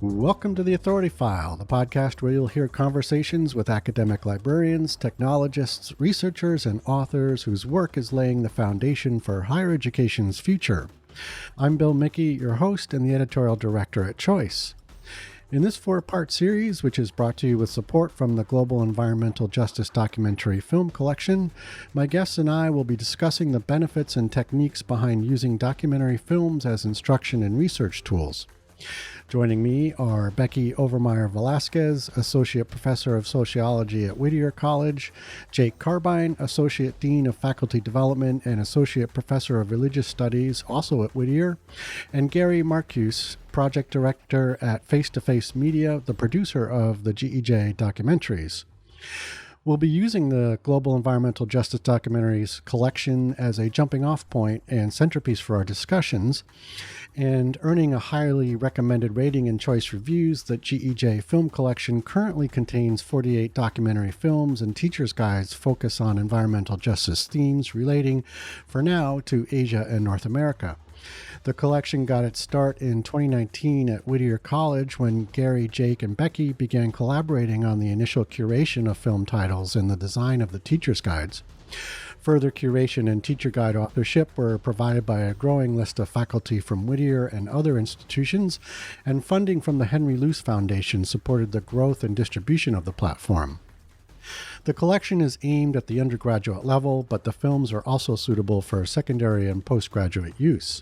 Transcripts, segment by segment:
Welcome to the Authority File, the podcast where you'll hear conversations with academic librarians, technologists, researchers, and authors whose work is laying the foundation for higher education's future. I'm Bill Mickey, your host and the editorial director at Choice. In this 4-part series, which is brought to you with support from the Global Environmental Justice Documentary Film Collection, my guests and I will be discussing the benefits and techniques behind using documentary films as instruction and research tools. Joining me are Becky Overmeyer Velasquez, Associate Professor of Sociology at Whittier College, Jake Carbine, Associate Dean of Faculty Development and Associate Professor of Religious Studies, also at Whittier, and Gary Marcuse, Project Director at Face to Face Media, the producer of the GEJ documentaries. We'll be using the Global Environmental Justice Documentaries collection as a jumping-off point and centerpiece for our discussions, and earning a highly recommended rating in Choice Reviews. The GEJ Film Collection currently contains 48 documentary films and teacher's guides focus on environmental justice themes relating, for now, to Asia and North America. The collection got its start in 2019 at Whittier College when Gary, Jake, and Becky began collaborating on the initial curation of film titles and the design of the teacher's guides. Further curation and teacher guide authorship were provided by a growing list of faculty from Whittier and other institutions, and funding from the Henry Luce Foundation supported the growth and distribution of the platform. The collection is aimed at the undergraduate level, but the films are also suitable for secondary and postgraduate use.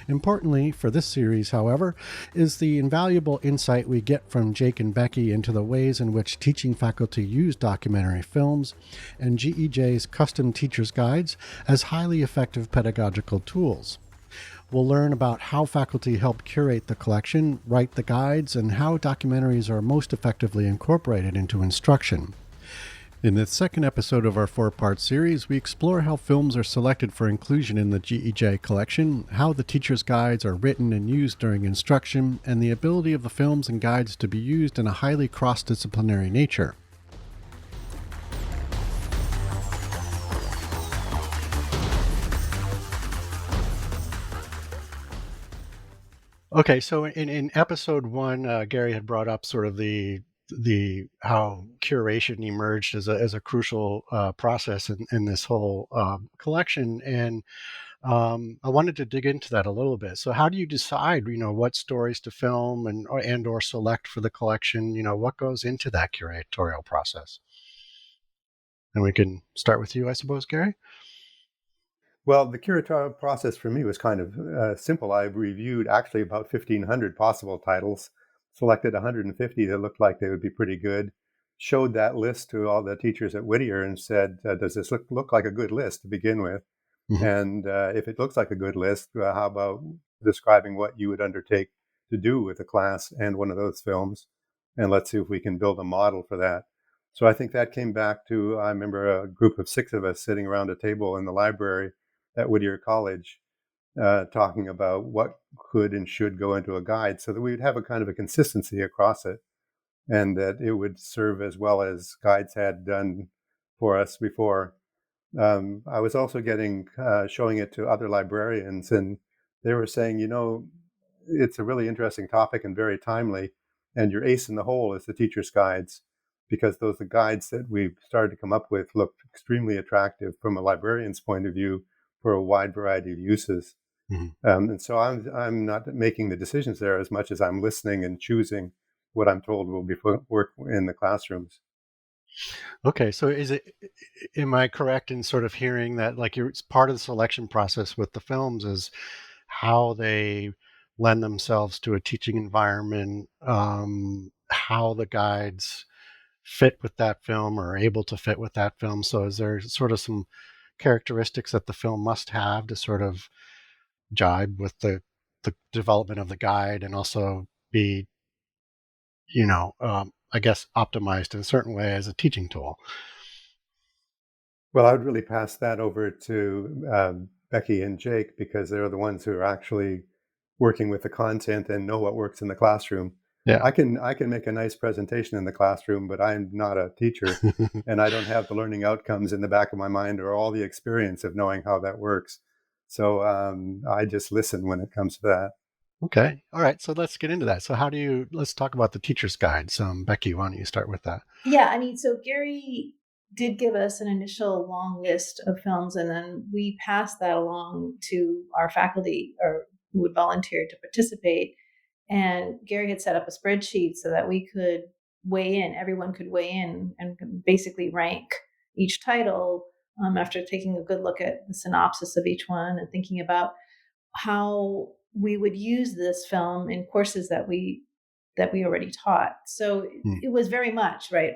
Importantly for this series, however, is the invaluable insight we get from Jake and Becky into the ways in which teaching faculty use documentary films and GEJ's custom teacher's guides as highly effective pedagogical tools. We'll learn about how faculty help curate the collection, write the guides, and how documentaries are most effectively incorporated into instruction. In this second episode of our 4-part series, we explore how films are selected for inclusion in the GEJ collection, how the teacher's guides are written and used during instruction, and the ability of the films and guides to be used in a highly cross-disciplinary nature. Okay, so in episode 1, Gary had brought up sort of the how curation emerged as a crucial process in this whole collection, and I wanted to dig into that a little bit. So, how do you decide, what stories to film and or select for the collection? What goes into that curatorial process? And we can start with you, I suppose, Gary. Well, the curatorial process for me was kind of simple. I reviewed actually about 1,500 possible titles, selected 150 that looked like they would be pretty good, showed that list to all the teachers at Whittier and said, does this look like a good list to begin with? Mm-hmm. And if it looks like a good list, how about describing what you would undertake to do with a class and one of those films? And let's see if we can build a model for that. So I think that came back to, I remember a group of 6 of us sitting around a table in the library at Whittier College, talking about what could and should go into a guide so that we would have a kind of a consistency across it and that it would serve as well as guides had done for us before. I was also showing it to other librarians, and they were saying, it's a really interesting topic and very timely, and your ace in the hole is the teacher's guides, because those are guides that we've started to come up with look extremely attractive from a librarian's point of view for a wide variety of uses. Mm-hmm. And so I'm not making the decisions there as much as I'm listening and choosing what I'm told will be work in the classrooms. Okay, so am I correct in sort of hearing that it's part of the selection process with the films is how they lend themselves to a teaching environment, how the guides fit with that film or are able to fit with that film? So is there sort of some characteristics that the film must have to sort of jibe with the development of the guide and also be, I guess, optimized in a certain way as a teaching tool? Well, I would really pass that over to Becky and Jake, because they're the ones who are actually working with the content and know what works in the classroom. Yeah. I can make a nice presentation in the classroom, but I'm not a teacher and I don't have the learning outcomes in the back of my mind or all the experience of knowing how that works. So I just listen when it comes to that. Okay. All right. So let's get into that. So let's talk about the teacher's guides. Becky, why don't you start with that? Yeah, I mean, so Gary did give us an initial long list of films, and then we passed that along to our faculty or who would volunteer to participate. And Gary had set up a spreadsheet so that we could weigh in, everyone could weigh in and basically rank each title after taking a good look at the synopsis of each one and thinking about how we would use this film in courses that we already taught. So Hmm. it was very much right,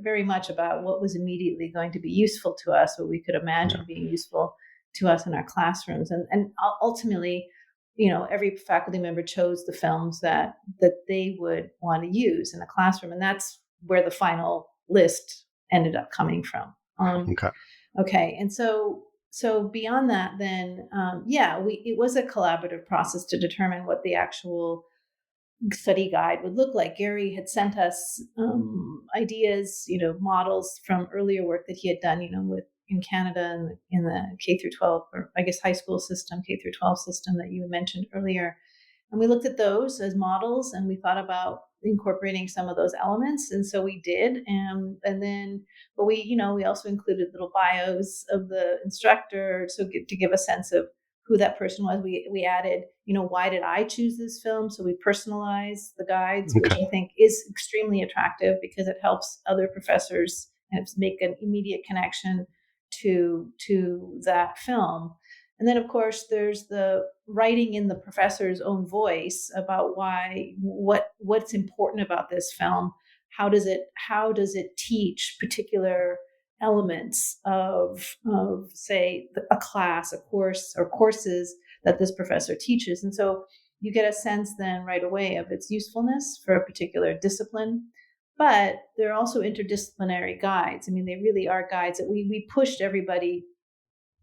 very much about what was immediately going to be useful to us, what we could Yeah. imagine being useful to us in our classrooms, and ultimately, every faculty member chose the films that they would want to use in the classroom, and that's where the final list ended up coming from. Okay. Okay, and so beyond that, then yeah, we it was a collaborative process to determine what the actual study guide would look like. Gary had sent us ideas, models from earlier work that he had done, with in Canada and in the K through 12, or I guess high school system, K through 12 system that you mentioned earlier. And we looked at those as models and we thought about incorporating some of those elements. And so we did. And then, but we also included little bios of the instructor to give a sense of who that person was. We added, why did I choose this film? So we personalize the guides, which Okay. I think is extremely attractive because it helps other professors kind of make an immediate connection to that film. And then, of course, there's the writing in the professor's own voice about what's important about this film. How does it teach particular elements of say a class, a course, or courses that this professor teaches. And so you get a sense then right away of its usefulness for a particular discipline. But they're also interdisciplinary guides. I mean, they really are guides that we pushed everybody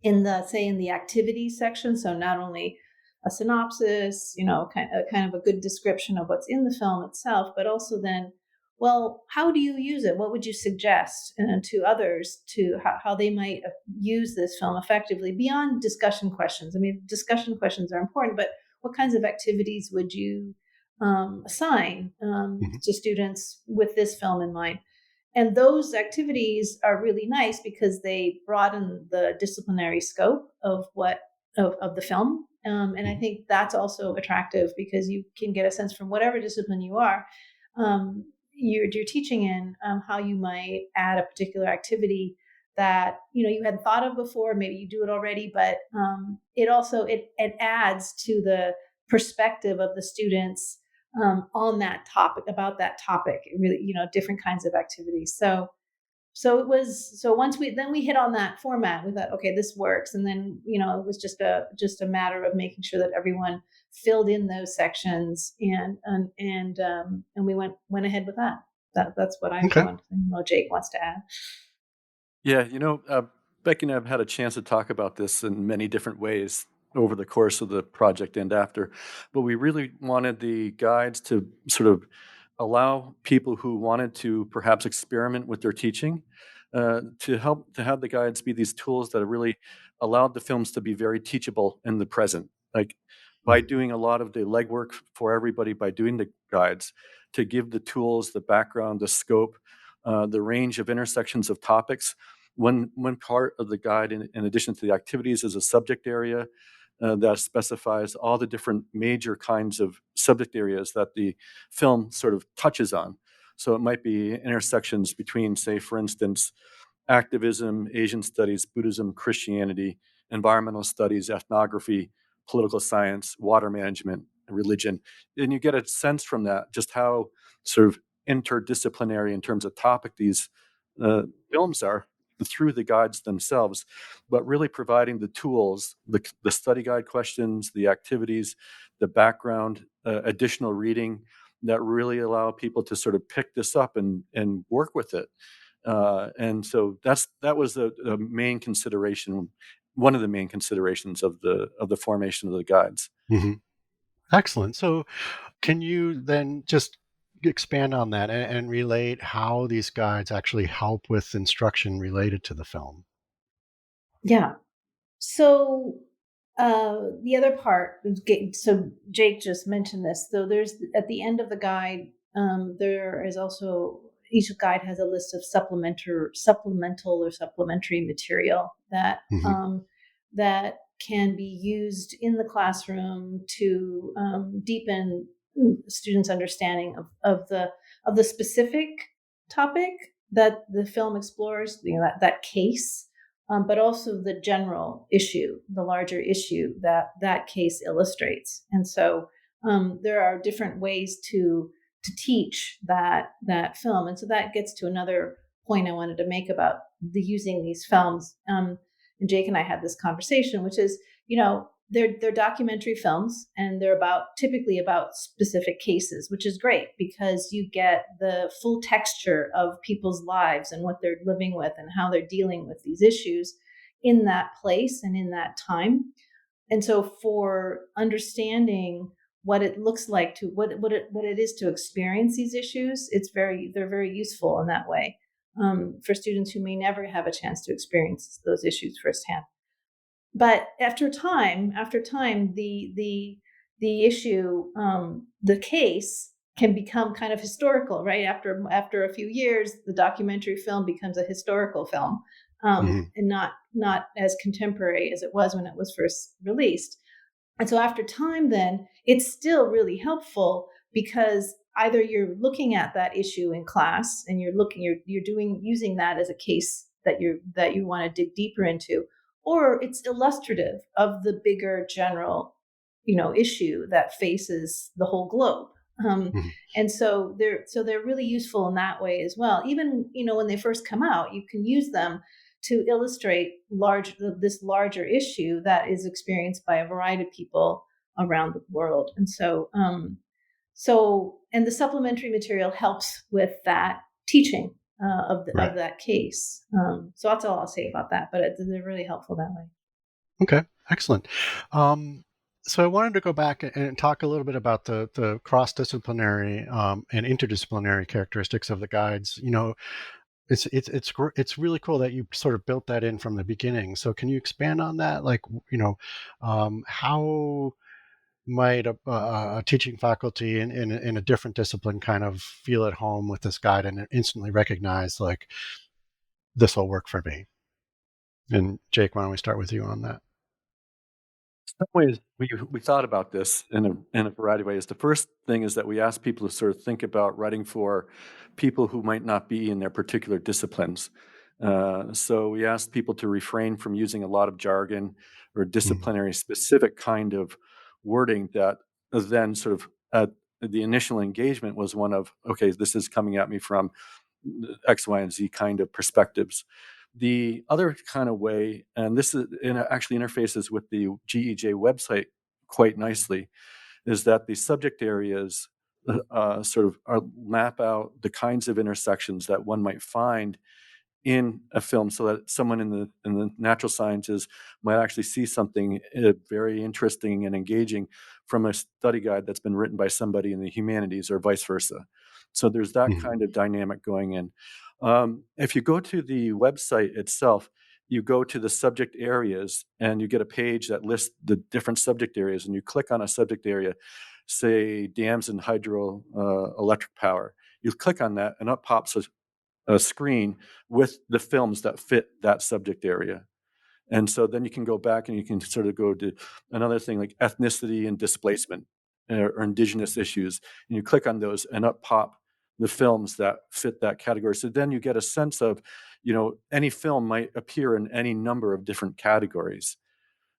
in the activities section. So not only a synopsis, kind of a good description of what's in the film itself, but also then, well, how do you use it? What would you suggest to others to how they might use this film effectively beyond discussion questions? I mean, discussion questions are important, but what kinds of activities would you assign Hmm. to students with this film in mind? And those activities are really nice because they broaden the disciplinary scope of the film. And I Hmm. think that's also attractive because you can get a sense from whatever discipline you are, you're teaching in, how you might add a particular activity that you hadn't thought of before. Maybe you do it already, but it adds to the perspective of the students on that topic, about that topic. Really, different kinds of activities. So once we hit on that format, we thought, okay, this works. And then it was just a matter of making sure that everyone filled in those sections, and we went ahead with that. That's what I'm Okay. doing. I don't know, Jake wants to add. Yeah, Becky and I have had a chance to talk about this in many different ways over the course of the project and after, but we really wanted the guides to sort of allow people who wanted to perhaps experiment with their teaching to help to have the guides be these tools that really allowed the films to be very teachable in the present. Like by Mhm. doing a lot of the legwork for everybody, by doing the guides, to give the tools, the background, the scope, the range of intersections of topics. One part of the guide, in addition to the activities, is a subject area that specifies all the different major kinds of subject areas that the film sort of touches on. So it might be intersections between, say, for instance, activism, Asian studies, Buddhism, Christianity, environmental studies, ethnography, political science, water management, religion. And you get a sense from that just how sort of interdisciplinary in terms of topic these uh, films are through the guides themselves, but really providing the tools, the study guide questions, the activities, the background, additional reading that really allow people to sort of pick this up and work with it. And so that was the main consideration, one of the main considerations of the formation of the guides. Mhm. Excellent. So, can you then just expand on that and relate how these guides actually help with instruction related to the film? Yeah. So The other part, so Jake just mentioned this. So there's at the end of the guide, there is also each guide has a list of supplemental or supplementary material that that can be used in the classroom to deepen students' understanding of the specific topic that the film explores. That case. But also the general issue, the larger issue that case illustrates. And so there are different ways to teach that film. And so that gets to another point I wanted to make about using these films. And Jake and I had this conversation, which is, they're documentary films, and they're typically about specific cases, which is great because you get the full texture of people's lives and what they're living with and how they're dealing with these issues in that place and in that time. And so for understanding what it looks like to what it is to experience these issues, they're very useful in that way, for students who may never have a chance to experience those issues firsthand. But after time, the issue, the case can become kind of historical, right? After a few years, the documentary film becomes a historical film, and not as contemporary as it was when it was first released. And so after time, then it's still really helpful because either you're looking at that issue in class and you're using that as a case that you want to dig deeper into, or it's illustrative of the bigger general, issue that faces the whole globe. And so they're really useful in that way as well. Even, when they first come out, you can use them to illustrate this larger issue that is experienced by a variety of people around the world. And so, and the supplementary material helps with that teaching of that case. So that's all I'll say about that, but they're really helpful that way. Okay, excellent. So I wanted to go back and talk a little bit about the cross-disciplinary and interdisciplinary characteristics of the guides. It's really cool that you sort of built that in from the beginning. So can you expand on that? Like, how might a teaching faculty in a different discipline kind of feel at home with this guide and instantly recognize, like, this will work for me? And Jake, why don't we start with you on that? Some ways we thought about this in a variety of ways. The first thing is that we asked people to sort of think about writing for people who might not be in their particular disciplines. So we asked people to refrain from using a lot of jargon or disciplinary specific kind of wording that then sort of at the initial engagement was one of, okay, this is coming at me from X, Y, and Z kind of perspectives. The other kind of way, and this actually interfaces with the GEJ website quite nicely, is that the subject areas sort of map out the kinds of intersections that one might find in a film, so that someone in the natural sciences might actually see something very interesting and engaging from a study guide that's been written by somebody in the humanities, or vice versa. So there's that kind of dynamic going in. If you go to the website itself, you go to the subject areas and you get a page that lists the different subject areas, and you click on a subject area, say dams and hydroelectric power. You click on that and up pops a screen with the films that fit that subject area. And so then you can go back and you can sort of go to another thing like ethnicity and displacement or indigenous issues. And you click on those and up pop the films that fit that category. So then you get a sense of, any film might appear in any number of different categories.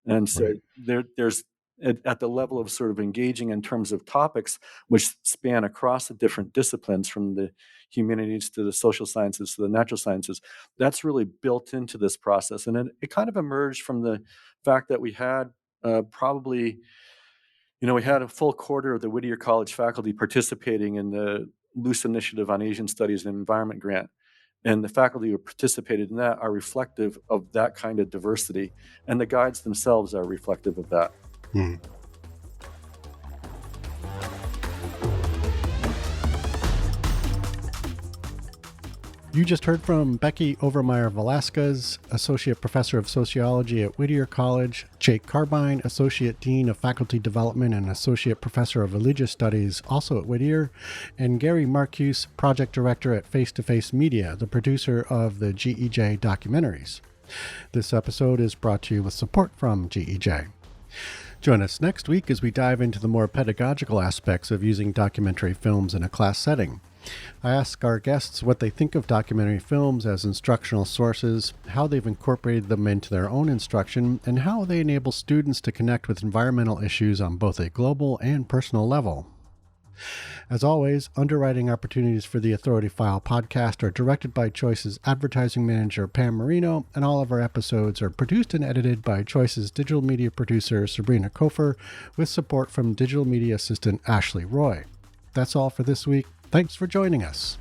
And so there's at the level of sort of engaging in terms of topics which span across the different disciplines, from the humanities to the social sciences to the natural sciences, that's really built into this process. And it kind of emerged from the fact that we had we had a full quarter of the Whittier College faculty participating in the Loose Initiative on Asian Studies and Environment grant. And the faculty who participated in that are reflective of that kind of diversity. And the guides themselves are reflective of that. You just heard from Becky Overmeyer Velasquez, Associate Professor of Sociology at Whittier College, Jake Carbine, Associate Dean of Faculty Development and Associate Professor of Religious Studies, also at Whittier, and Gary Marcuse, Project Director at Face to Face Media, the producer of the GEJ documentaries. This episode is brought to you with support from GEJ. Join us next week as we dive into the more pedagogical aspects of using documentary films in a class setting. I ask our guests what they think of documentary films as instructional sources, how they've incorporated them into their own instruction, and how they enable students to connect with environmental issues on both a global and personal level. As always, underwriting opportunities for the Authority File podcast are directed by Choice's advertising manager, Pam Marino, and all of our episodes are produced and edited by Choice's digital media producer, Sabrina Kofer, with support from digital media assistant, Ashley Roy. That's all for this week. Thanks for joining us.